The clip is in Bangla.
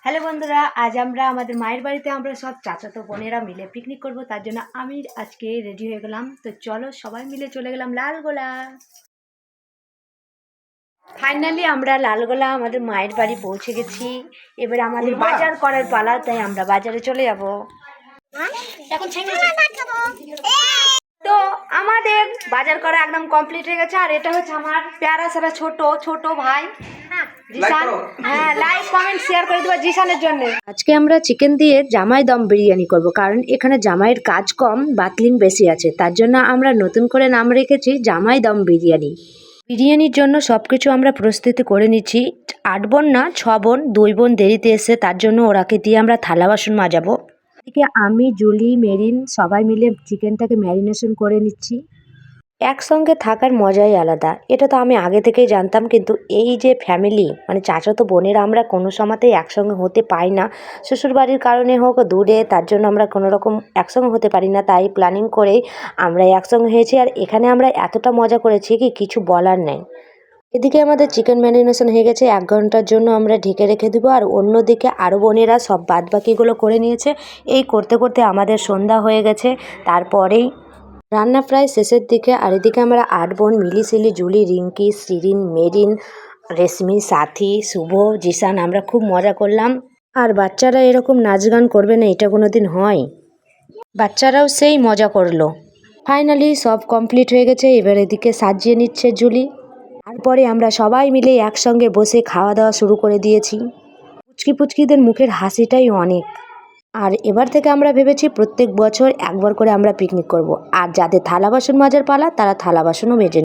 হ্যালো বন্ধুরা, আজ আমরা আমাদের মায়ের বাড়িতে আমরা সব চাচাতো বোনেরা মিলে পিকনিক করব। তার জন্য আমি আজকে রেডি হয়ে গেলাম। তো চলো সবাই মিলে চলে গেলাম লালগোলা। ফাইনালি আমরা লালগোলা আমাদের মায়ের বাড়ি পৌঁছে গেছি। এবার আমাদের বাজার করার পালা, তাই আমরা বাজারে চলে যাব। তো আমাদের বাজার করা একদম কমপ্লিট হয়ে গেছে। আর এটা হচ্ছে আমার প্যারা সারা ছোট ছোট ভাই জিসান। হ্যাঁ, লাইক কমেন্ট শেয়ার করে দেবো জিসানের জন্য। আজকে আমরা চিকেন দিয়ে জামাই দম বিরিয়ানি করব, কারণ এখানে জামাইয়ের কাজ কম, বাতলিন বেশি আছে। তার জন্য আমরা নতুন করে নাম রেখেছি জামাই দম বিরিয়ানি। বিরিয়ানির জন্য সব কিছু আমরা প্রস্তুতি করে নিচ্ছি। 8 বোন না 6 বোন, 2 বোন দেরিতে এসে, তার জন্য ওরাকে দিয়ে আমরা থালা বাসন মাজাবো। এদিকে আমি, জুলি, মেরিন সবাই মিলে চিকেনটাকে ম্যারিনেশন করে নিচ্ছি। একসঙ্গে থাকার মজাই আলাদা, এটা তো আমি আগে থেকেই জানতাম। কিন্তু এই যে ফ্যামিলি মানে চাচাতো বোনেরা, আমরা কোনো সময়তেই একসঙ্গে হতে পাই না। শ্বশুরবাড়ির কারণে হোক দূরে, তার জন্য আমরা কোনো রকম একসঙ্গে হতে পারি না। তাই প্ল্যানিং করেই আমরা একসঙ্গে হয়েছি। আর এখানে আমরা এতটা মজা করেছি কি কিছু বলার নেই। এদিকে আমাদের চিকেন ম্যারিনেশন হয়ে গেছে, 1 ঘন্টার জন্য আমরা ঢেকে রেখে দেবো। আর অন্যদিকে আরও বোনেরা সব বাদবাকিগুলো করে নিয়েছে। এই করতে করতে আমাদের সন্ধ্যা হয়ে গেছে। তারপরেই রান্না প্রায় শেষের দিকে। আর এদিকে আমরা 8 বোন মিলি, জুলি, রিঙ্কি, শিরিন, মেরিন, রেশমি, সাথী, শুভ, জিসান আমরা খুব মজা করলাম। আর বাচ্চারা এরকম নাচ গান করবে না, এটা কোনো দিন হয়? বাচ্চারাও সেই মজা করলো। ফাইনালি সব কমপ্লিট হয়ে গেছে। এবার এদিকে সাজিয়ে নিচ্ছে জুলি। তারপরে আমরা সবাই মিলে একসঙ্গে বসে খাওয়া দাওয়া শুরু করে দিয়েছি। পুচকিদের মুখের হাসিটাই অনেক। আর এবার থেকে আমরা ভেবেছি প্রত্যেক বছর একবার করে আমরা পিকনিক করব। আর যাদের থালা বাসন মাজার পালা, তারা থালা বাসনও মেজে